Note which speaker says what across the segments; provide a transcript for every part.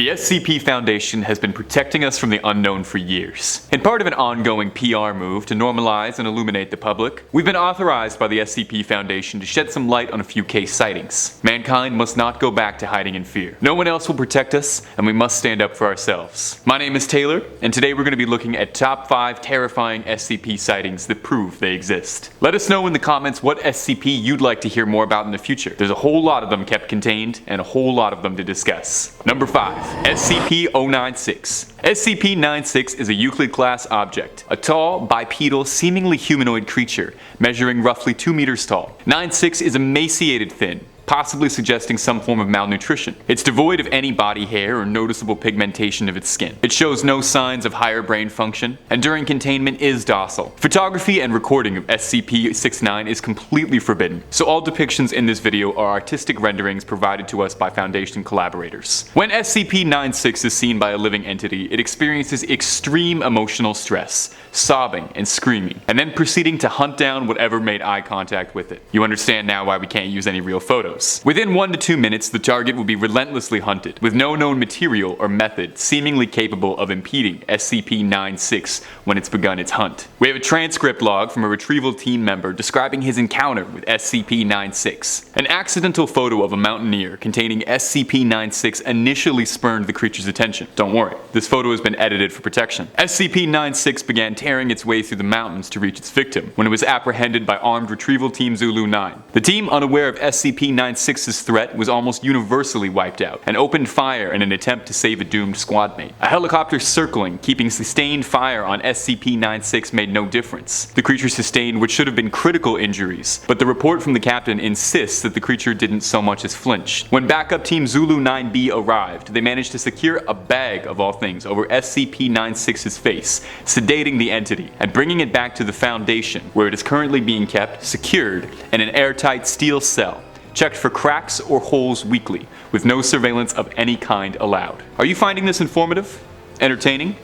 Speaker 1: The SCP Foundation has been protecting us from the unknown for years. In part of an ongoing PR move to normalize and illuminate the public, we've been authorized by the SCP Foundation to shed some light on a few case sightings. Mankind must not go back to hiding in fear. No one else will protect us, and we must stand up for ourselves. My name is Taylor, and today we're going to be looking at top 5 terrifying SCP sightings that prove they exist. Let us know in the comments what SCP you'd like to hear more about in the future. There's a whole lot of them kept contained, and a whole lot of them to discuss. Number 5. SCP-096. SCP-96 is a Euclid-class object, a tall, bipedal, seemingly humanoid creature, measuring roughly 2 meters tall. 96 is emaciated thin, possibly suggesting some form of malnutrition. It's devoid of any body hair or noticeable pigmentation of its skin. It shows no signs of higher brain function, and during containment is docile. Photography and recording of SCP-69 is completely forbidden, so all depictions in this video are artistic renderings provided to us by Foundation collaborators. When SCP-96 is seen by a living entity, it experiences extreme emotional stress, sobbing and screaming, and then proceeding to hunt down whatever made eye contact with it. You understand now why we can't use any real photos. Within 1 to 2 minutes, the target will be relentlessly hunted, with no known material or method seemingly capable of impeding SCP-96 when it's begun its hunt. We have a transcript log from a retrieval team member describing his encounter with SCP-96. An accidental photo of a mountaineer containing SCP-96 initially spurned the creature's attention. Don't worry, this photo has been edited for protection. SCP-96 began tearing its way through the mountains to reach its victim when it was apprehended by armed retrieval team Zulu 9. The team, unaware of SCP-96's threat, was almost universally wiped out and opened fire in an attempt to save a doomed squad mate. A helicopter circling, keeping sustained fire on SCP-96 made no difference. The creature sustained what should have been critical injuries, but the report from the captain insists that the creature didn't so much as flinch. When backup team Zulu 9B arrived, they managed to secure a bag of all things over SCP-96's face, sedating the entity and bringing it back to the Foundation, where it is currently being kept secured in an airtight steel cell, checked for cracks or holes weekly, with no surveillance of any kind allowed. Are you finding this informative? Entertaining?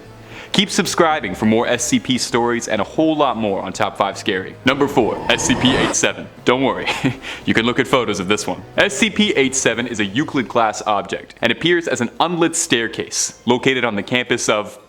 Speaker 1: Keep subscribing for more SCP stories and a whole lot more on Top 5 Scary. Number 4. SCP-87. Don't worry, you can look at photos of this one. SCP-87 is a Euclid-class object and appears as an unlit staircase located on the campus of...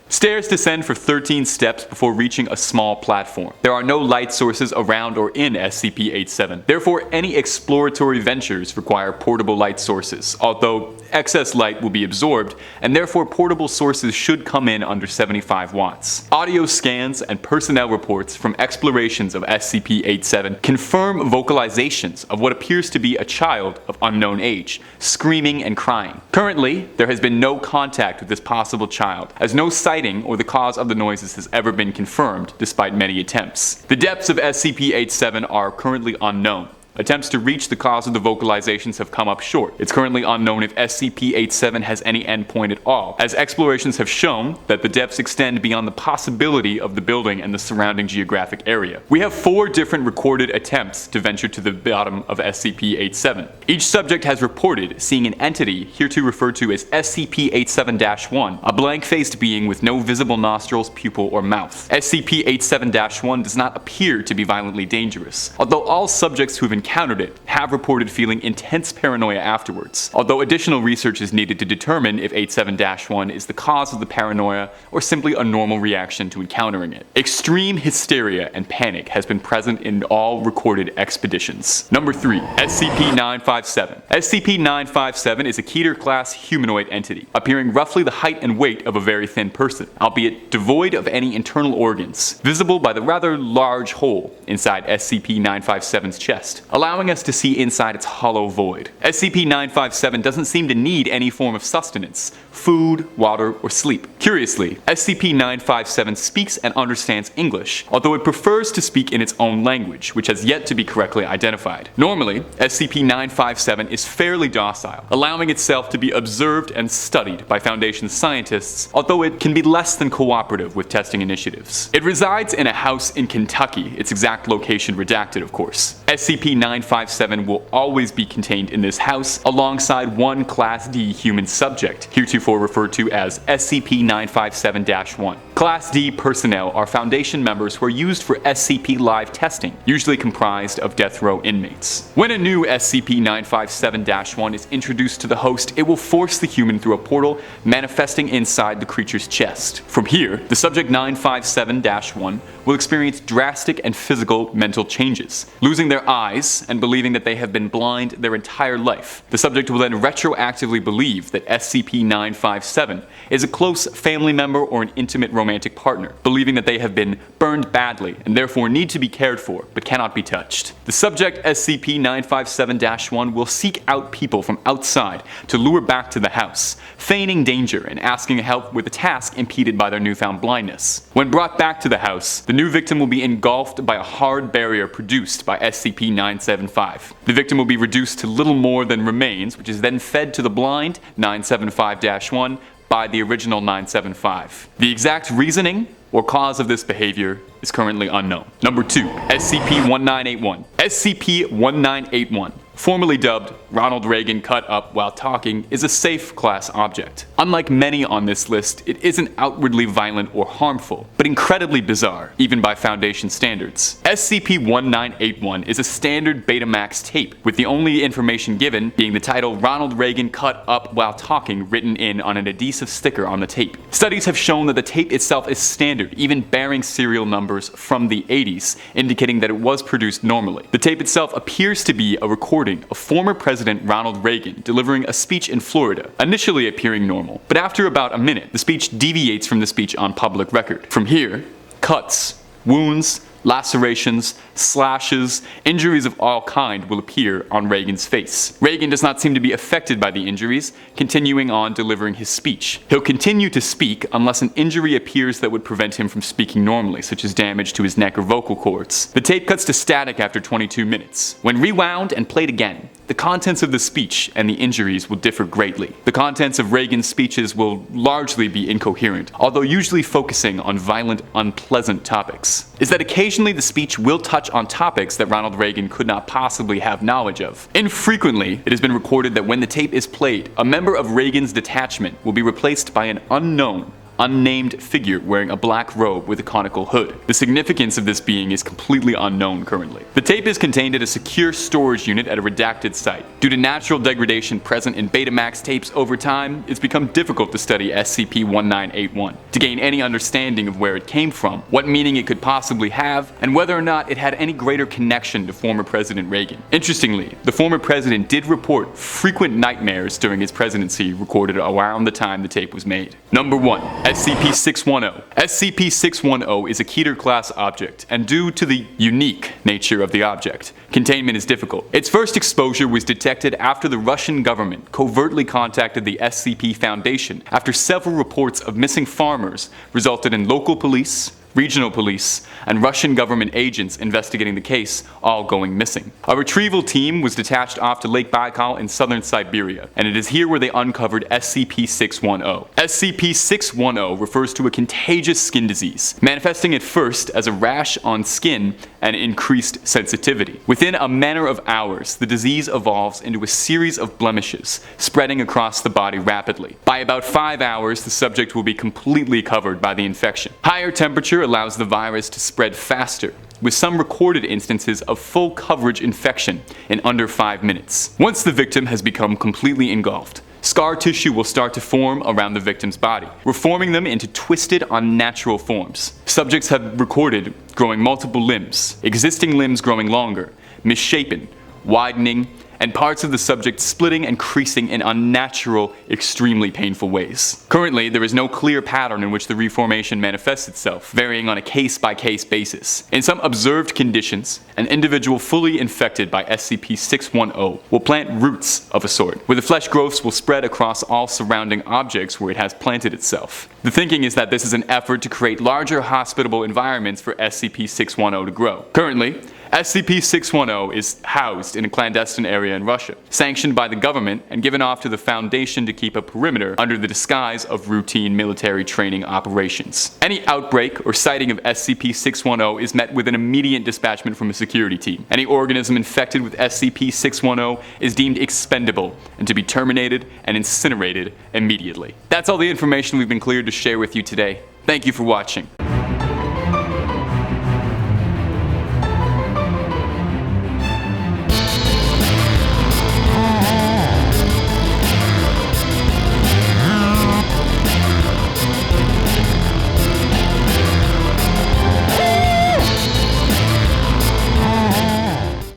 Speaker 1: Stairs descend for 13 steps before reaching a small platform. There are no light sources around or in SCP-87. Therefore, any exploratory ventures require portable light sources, although excess light will be absorbed, and therefore portable sources should come in under 75 watts. Audio scans and personnel reports from explorations of SCP-87 confirm vocalizations of what appears to be a child of unknown age, screaming and crying. Currently, there has been no contact with this possible child, as no sighting or the cause of the noises has ever been confirmed, despite many attempts. The depths of SCP-87 are currently unknown. Attempts to reach the cause of the vocalizations have come up short. It's currently unknown if SCP-87 has any endpoint at all, as explorations have shown that the depths extend beyond the possibility of the building and the surrounding geographic area. We have 4 different recorded attempts to venture to the bottom of SCP-87. Each subject has reported seeing an entity hereto referred to as SCP-87-1, a blank-faced being with no visible nostrils, pupil, or mouth. SCP-87-1 does not appear to be violently dangerous, although all subjects who have encountered it have reported feeling intense paranoia afterwards, although additional research is needed to determine if 87-1 is the cause of the paranoia or simply a normal reaction to encountering it. Extreme hysteria and panic has been present in all recorded expeditions. Number 3. SCP-957. SCP-957 is a Keter-class humanoid entity, appearing roughly the height and weight of a very thin person, albeit devoid of any internal organs, visible by the rather large hole inside SCP-957's chest, allowing us to see inside its hollow void. SCP-957 doesn't seem to need any form of sustenance, food, water, or sleep. Curiously, SCP-957 speaks and understands English, although it prefers to speak in its own language, which has yet to be correctly identified. Normally, SCP-957 is fairly docile, allowing itself to be observed and studied by Foundation scientists, although it can be less than cooperative with testing initiatives. It resides in a house in Kentucky, its exact location redacted of course. SCP-957 SCP-957 will always be contained in this house alongside one Class D human subject, heretofore referred to as SCP-957-1. Class D personnel are Foundation members who are used for SCP live testing, usually comprised of death row inmates. When a new SCP-957-1 is introduced to the host, it will force the human through a portal manifesting inside the creature's chest. From here, the subject 957-1 will experience drastic and physical mental changes, losing their eyes and believing that they have been blind their entire life. The subject will then retroactively believe that SCP-957 is a close family member or an intimate romantic partner, believing that they have been burned badly and therefore need to be cared for but cannot be touched. The subject SCP-957-1 will seek out people from outside to lure back to the house, feigning danger and asking help with a task impeded by their newfound blindness. When brought back to the house, the new victim will be engulfed by a hard barrier produced by SCP-975. The victim will be reduced to little more than remains, which is then fed to the blind 975-1 by the original 975. The exact reasoning or cause of this behavior is currently unknown. Number 2. SCP-1981. SCP-1981, formerly dubbed Ronald Reagan Cut Up While Talking, is a safe class object. Unlike many on this list, it isn't outwardly violent or harmful, but incredibly bizarre, even by Foundation standards. SCP-1981 is a standard Betamax tape, with the only information given being the title Ronald Reagan Cut Up While Talking written in on an adhesive sticker on the tape. Studies have shown that the tape itself is standard, even bearing serial numbers from the 80s, indicating that it was produced normally. The tape itself appears to be a recording of former President Ronald Reagan delivering a speech in Florida, initially appearing normal, but after about a minute, the speech deviates from the speech on public record. From here, cuts, wounds, lacerations, slashes, injuries of all kind will appear on Reagan's face. Reagan does not seem to be affected by the injuries, continuing on delivering his speech. He'll continue to speak unless an injury appears that would prevent him from speaking normally, such as damage to his neck or vocal cords. The tape cuts to static after 22 minutes. When rewound and played again, the contents of the speech and the injuries will differ greatly. The contents of Reagan's speeches will largely be incoherent, although usually focusing on violent, unpleasant topics. Is that occasionally the speech will touch on topics that Ronald Reagan could not possibly have knowledge of. Infrequently, it has been recorded that when the tape is played, a member of Reagan's detachment will be replaced by an unnamed figure wearing a black robe with a conical hood. The significance of this being is completely unknown currently. The tape is contained at a secure storage unit at a redacted site. Due to natural degradation present in Betamax tapes over time, it's become difficult to study SCP-1981, to gain any understanding of where it came from, what meaning it could possibly have, and whether or not it had any greater connection to former President Reagan. Interestingly, the former president did report frequent nightmares during his presidency recorded around the time the tape was made. Number 1. SCP-610. SCP-610 is a Keter-class object, and due to the unique nature of the object, containment is difficult. Its first exposure was detected after the Russian government covertly contacted the SCP Foundation after several reports of missing farmers resulted in local police, regional police, and Russian government agents investigating the case all going missing. A retrieval team was detached off to Lake Baikal in southern Siberia, and it is here where they uncovered SCP-610. SCP-610 refers to a contagious skin disease, manifesting at first as a rash on skin and increased sensitivity. Within a matter of hours, the disease evolves into a series of blemishes, spreading across the body rapidly. By about 5 hours, the subject will be completely covered by the infection. Higher temperature allows the virus to spread faster, with some recorded instances of full coverage infection in under 5 minutes. Once the victim has become completely engulfed, scar tissue will start to form around the victim's body, reforming them into twisted, unnatural forms. Subjects have recorded growing multiple limbs, existing limbs growing longer, misshapen, widening, and parts of the subject splitting and creasing in unnatural, extremely painful ways. Currently, there is no clear pattern in which the reformation manifests itself, varying on a case-by-case basis. In some observed conditions, an individual fully infected by SCP-610 will plant roots of a sort, where the flesh growths will spread across all surrounding objects where it has planted itself. The thinking is that this is an effort to create larger hospitable environments for SCP-610 to grow. Currently, SCP-610 is housed in a clandestine area in Russia, sanctioned by the government and given off to the Foundation to keep a perimeter under the disguise of routine military training operations. Any outbreak or sighting of SCP-610 is met with an immediate dispatchment from a security team. Any organism infected with SCP-610 is deemed expendable and to be terminated and incinerated immediately. That's all the information we've been cleared to share with you today. Thank you for watching.